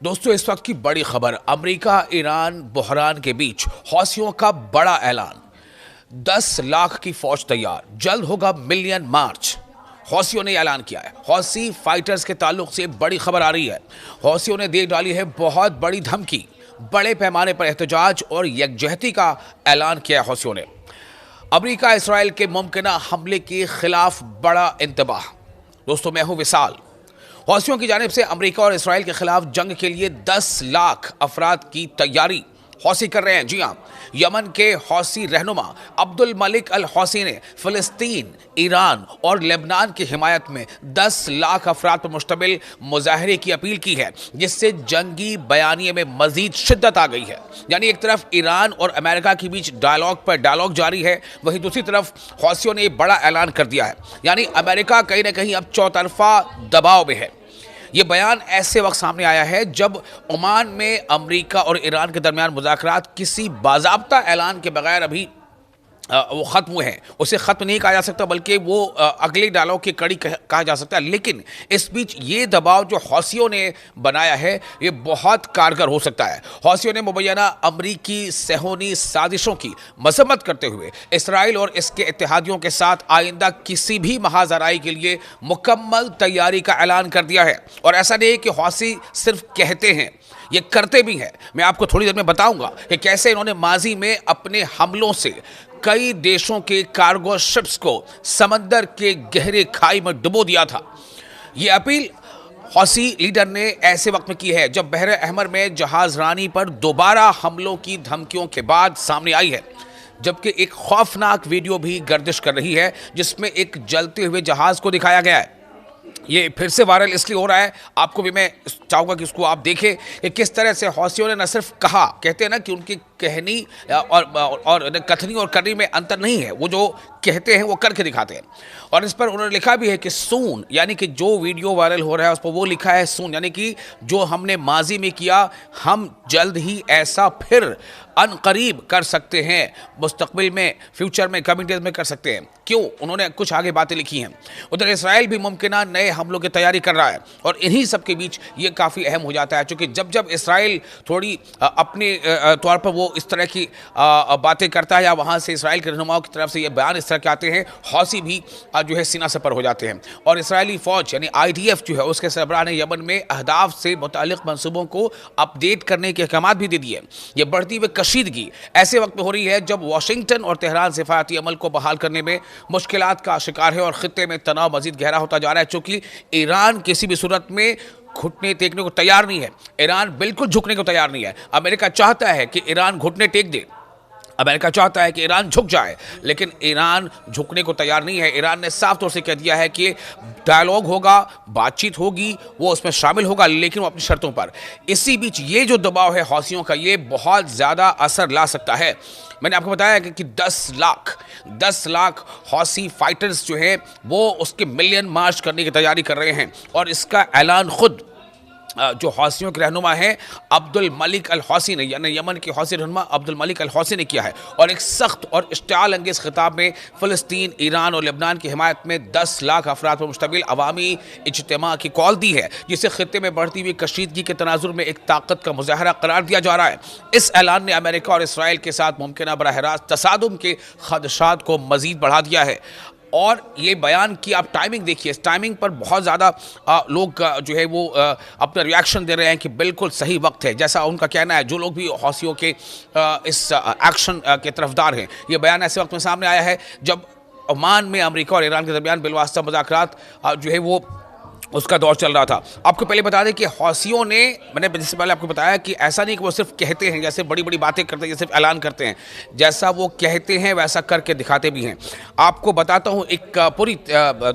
दोस्तों, इस वक्त की बड़ी खबर, अमेरिका ईरान बहरान के बीच हौसियों का बड़ा ऐलान। 10 लाख की फौज तैयार, जल्द होगा मिलियन मार्च। हौसियों ने ऐलान किया है। हौसी फाइटर्स के ताल्लुक से बड़ी खबर आ रही है। हौसियों ने दे डाली है बहुत बड़ी धमकी, बड़े पैमाने पर एहतजाज और यकजहती का ऐलान किया है हौसियों ने। अमेरिका इसराइल के मुमकिना हमले के खिलाफ बड़ा इंतबाह। दोस्तों, मैं हूं विशाल। हौसियों की जानिब से अमेरिका और इसराइल के खिलाफ जंग के लिए 10 लाख अफराद की तैयारी हौसी कर रहे हैं। जी हां, यमन के हौसी रहनुमा अब्दुल मलिक अल हौसी ने फिलिस्तीन, ईरान और लेबनान की हिमायत में 10 लाख अफराद पर मुश्तमिल मुजाहरे की अपील की है, जिससे जंगी बयानिए में मजीद शिद्दत आ गई है। यानी एक तरफ ईरान और अमेरिका के बीच डायलॉग पर डायलॉग जारी है, वहीं दूसरी तरफ हौसियों ने बड़ा ऐलान कर दिया है। यानी अमेरिका कहीं ना कहीं अब चौतरफा दबाव में है। ये बयान ऐसे वक्त सामने आया है जब ओमान में अमेरिका और ईरान के दरमियान मुज़ाकरात किसी बाज़ाब्ता ऐलान के बगैर अभी वो ख़त्म हुए हैं। उसे ख़त्म नहीं कहा जा सकता, बल्कि वो अगले डायलॉग की कड़ी कहा जा सकता है। लेकिन इस बीच ये दबाव जो हौसियों ने बनाया है, ये बहुत कारगर हो सकता है। हौसियों ने मुबैना अमरीकी सेहोनी साजिशों की मजम्मत करते हुए इसराइल और इसके इत्तेहादियों के साथ आइंदा किसी भी महाजराई के लिए मुकम्मल तैयारी का ऐलान कर दिया है। और ऐसा नहीं है कि हौसी सिर्फ कहते हैं, ये करते भी हैं। मैं आपको थोड़ी देर में बताऊंगा कि कैसे इन्होंने माजी में अपने हमलों से कई देशों के कार्गो शिप्स को समंदर के गहरे खाई में डुबो दिया था। ये अपील हौसी लीडर ने ऐसे वक्त में की है जब बहर अहमर में जहाज रानी पर दोबारा हमलों की धमकियों के बाद सामने आई है। जबकि एक खौफनाक वीडियो भी गर्दिश कर रही है, जिसमें एक जलते हुए जहाज को दिखाया गया है। ये फिर से वायरल इसलिए हो रहा है, आपको भी मैं चाहूँगा कि इसको आप देखें कि किस तरह से हौसियों ने न सिर्फ कहा, कहते हैं ना कि उनकी कहनी और कथनी और करनी में अंतर नहीं है, वो जो कहते हैं वो करके दिखाते हैं। और इस पर उन्होंने लिखा भी है कि सून, यानी कि जो वीडियो वायरल हो रहा है उस पर वो लिखा है सून, यानी कि जो हमने माजी में किया हम जल्द ही ऐसा फिर अनकरीब कर सकते हैं, मुस्तकबिल में, फ्यूचर में, कमिंग डेज में कर सकते हैं। क्यों? उन्होंने कुछ आगे बातें लिखी हैं। उधर इसराइल भी मुमकिना नए हमलों की तैयारी कर रहा है और इन्हीं सब के बीच ये काफ़ी अहम हो जाता है, क्योंकि जब जब इसराइल थोड़ी अपने तौर पर वो इस तरह की बातें करता है या वहाँ से इसराइल के रहनुमाओं की तरफ से ये बयान इस तरह के आते हैं, हौसी भी जो है सीना सपर हो जाते हैं। और इसराइली फ़ौज यानी IDF जो है, उसके सरबराह ने यमन में अहदाफ से मुतालिक मंसूबों को अपडेट करने के अहकाम भी दे दिए। ये बढ़ती हुई कशीदगी ऐसे वक्त में हो रही है जब वाशिंगटन और तेहरान सिफारती अमल को बहाल करने में मुश्किलात का शिकार है और खित्ते में तनाव मजीद गहरा होता जा रहा है, चूंकि ईरान किसी भी सूरत में घुटने टेकने को तैयार नहीं है। ईरान बिल्कुल झुकने को तैयार नहीं है। अमेरिका चाहता है कि ईरान घुटने टेक दे, अमेरिका चाहता है कि ईरान झुक जाए, लेकिन ईरान झुकने को तैयार नहीं है। ईरान ने साफ तौर से कह दिया है कि डायलॉग होगा, बातचीत होगी, वो उसमें शामिल होगा, लेकिन वो अपनी शर्तों पर। इसी बीच ये जो दबाव है हौसियों का, ये बहुत ज़्यादा असर ला सकता है। मैंने आपको बताया कि 10 लाख हौसी फाइटर्स जो हैं वो उसके मिलियन मार्च करने की तैयारी कर रहे हैं। और इसका ऐलान खुद जो हौसियों के रहनुमा हैं अब्दुल मलिक अल हौसी ने, यानी यमन के हौसी रहनुमा अब्दुल मलिक अल हौसी ने किया है। और एक सख्त और इश्तिआल अंगेज़ खिताब में फ़लस्तीन, ईरान और लेबनान की हिमायत में 10 लाख अफराद पर मुश्तमिल अवामी इज्तिमा की कॉल दी है, जिसे खित्ते में बढ़ती हुई कशीदगी के तनाजुर में एक ताकत का मुजाहरा करार दिया जा रहा है। इस ऐलान ने अमेरिका और इसराइल के साथ मुमकिन बराह रास्त तसादुम के खदशात को मज़ीद बढ़ा दिया है। और ये बयान की आप टाइमिंग देखिए, इस टाइमिंग पर बहुत ज़्यादा लोग जो है वो अपना रिएक्शन दे रहे हैं कि बिल्कुल सही वक्त है, जैसा उनका कहना है। जो लोग भी हौसियों के इस एक्शन के तरफदार हैं, ये बयान ऐसे वक्त में सामने आया है जब ओमान में अमेरिका और ईरान के दरमियान बिलवास्ता मुज़ाकरात जो है वो उसका दौर चल रहा था। आपको पहले बता दें कि हौसियों ने, मैंने जिससे पहले आपको बताया कि ऐसा नहीं कि वो सिर्फ कहते हैं, जैसे बड़ी बड़ी बातें करते हैं, जैसे ऐलान करते हैं, जैसा वो कहते हैं वैसा करके दिखाते भी हैं। आपको बताता हूँ, एक पूरी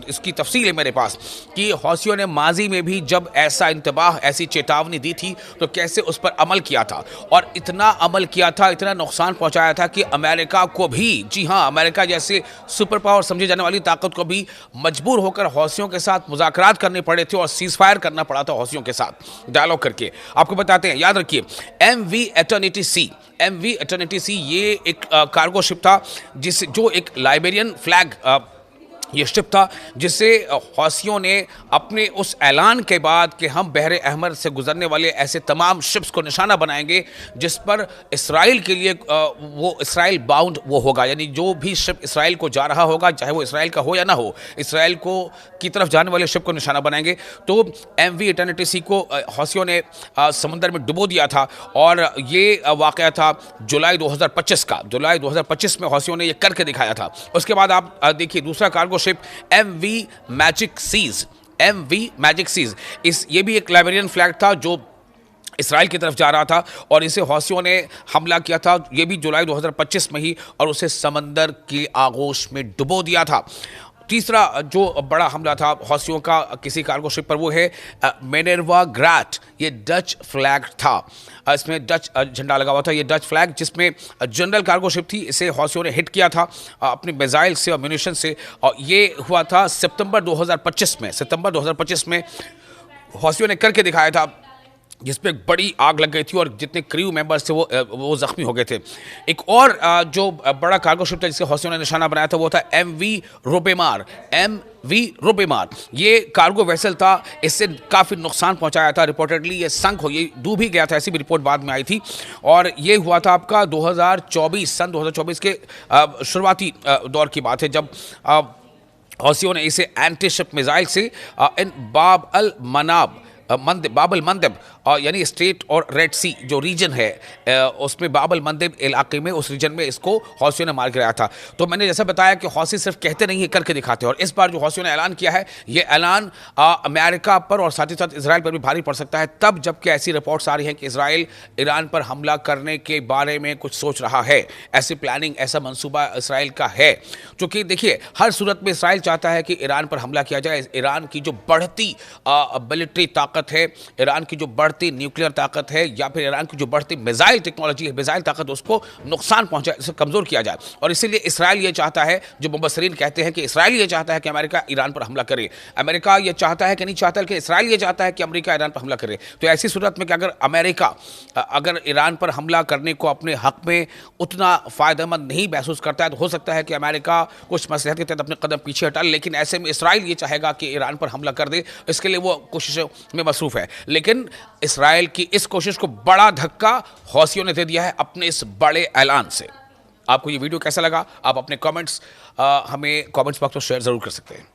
इसकी तफसील है मेरे पास कि हौसियों ने माजी में भी जब ऐसा इंतबाह, ऐसी चेतावनी दी थी तो कैसे उस पर अमल किया था। और इतना अमल किया था, इतना नुकसान पहुँचाया था कि अमेरिका को भी, जी हाँ, अमेरिका जैसे सुपर पावर समझी जाने वाली ताकत को भी मजबूर होकर हौसियों के साथ मुज़ाकरात करने पड़े थे और सीज फायर करना पड़ा था हौसियों के साथ डायलॉग करके। आपको बताते हैं, याद रखिए, MV एटर्निटी सी ये एक कार्गो शिप था जो एक लाइबेरियन फ्लैग ये शिप था जिसे हौसियों ने अपने उस ऐलान के बाद कि हम बहर अहमर से गुजरने वाले ऐसे तमाम शिप्स को निशाना बनाएंगे जिस पर इसराइल के लिए वो इसराइल बाउंड वो होगा, यानी जो भी शिप इसराइल को जा रहा होगा, चाहे वो इसराइल का हो या ना हो, इसराइल को की तरफ जाने वाले शिप को निशाना बनाएंगे। तो MV इटर्निटी सी को हौसियों ने समुंदर में डुबो दिया था और ये वाक़या था जुलाई 2025 का। जुलाई 2025 में हौसियों ने ये करके दिखाया था। उसके बाद आप देखिए दूसरा cargo ship MV Magic Seas, MV Magic Seas, ये भी एक लाइबेरियन फ्लैग था जो इसराइल की तरफ जा रहा था और इसे हौसियों ने हमला किया था, ये भी जुलाई 2025 में ही, और उसे समंदर की आगोश में डुबो दिया था। तीसरा जो बड़ा हमला था हौसियों का किसी कार्गो शिप पर वो है मिनर्वा ग्रैट। ये डच फ्लैग था, इसमें डच झंडा लगा हुआ था। ये डच फ्लैग जिसमें जनरल कार्गो शिप थी, इसे हौसियों ने हिट किया था अपने मिसाइल से और म्यूनिशन से, और ये हुआ था सितंबर 2025 में। सितंबर 2025 में हौसियों ने करके दिखाया था जिसपे बड़ी आग लग गई थी और जितने क्रू मेंबर्स थे वो जख्मी हो गए थे। एक और जो बड़ा कार्गो शिप था जिसे हौसियों ने निशाना बनाया था वो था MV रोबेमार। MV रोबेमार ये कार्गो वेसल था, इससे काफ़ी नुकसान पहुंचाया था। रिपोर्टेडली ये संक हो, ये डूब ही गया था, ऐसी भी रिपोर्ट बाद में आई थी। और ये हुआ था आपका 2024, सन 2024 के शुरुआती दौर की बात है, जब हौसियों ने इसे एंटी शिप मिसाइल से इन बाब अल मनाब बाबल मंदब यानी स्ट्रेट और रेड सी जो रीजन है उसमें बाबल मंदब इलाके में, उस रीजन में इसको हौसियों ने मार गिराया था। तो मैंने जैसा बताया कि हौसी सिर्फ कहते नहीं है, करके दिखाते हैं। और इस बार जो हौसियों ने ऐलान किया है, ये ऐलान अमेरिका पर और साथ ही साथ इसराइल पर भी भारी पड़ सकता है, तब जबकि ऐसी रिपोर्ट्स आ रही हैं कि इसराइल ईरान पर हमला करने के बारे में कुछ सोच रहा है। ऐसी प्लानिंग, ऐसा मंसूबा इसराइल का है। क्योंकि देखिए हर सूरत में इसराइल चाहता है कि ईरान पर हमला किया जाए। ईरान की जो बढ़ती मिलिट्री ताकत है, ईरान की जो बढ़ती न्यूक्लियर ताकत है, या फिर ईरान की जो बढ़ती मिसाइल टेक्नोलॉजी है, मिसाइल ताकत, उसको नुकसान पहुंचाए, इसे कमजोर किया जाए। और इसीलिए इसराइल ये चाहता है, जो मुबस्सरीन कहते हैं कि इसराइल ये चाहता है कि अमेरिका ईरान पर हमला करे। अमेरिका ये चाहता है कि नहीं चाहता, कि इसराइल ये चाहता है कि अमेरिका ईरान पर हमला करे। तो ऐसी सूरत में कि अगर अमेरिका अगर ईरान पर हमला करने को अपने हक में उतना फायदेमंद नहीं महसूस करता है, तो हो सकता है कि अमेरिका कुछ मसलहत के तहत अपने कदम पीछे हटा ले। लेकिन ऐसे में इसराइल ये चाहेगा कि ईरान पर हमला कर दे, इसके लिए वो कोशिशों में मसरूफ है। लेकिन इसराइल की इस कोशिश को बड़ा धक्का हौसियों ने दे दिया है अपने इस बड़े ऐलान से। आपको ये वीडियो कैसा लगा? आप अपने कमेंट्स हमें कमेंट्स बॉक्स में शेयर जरूर कर सकते हैं।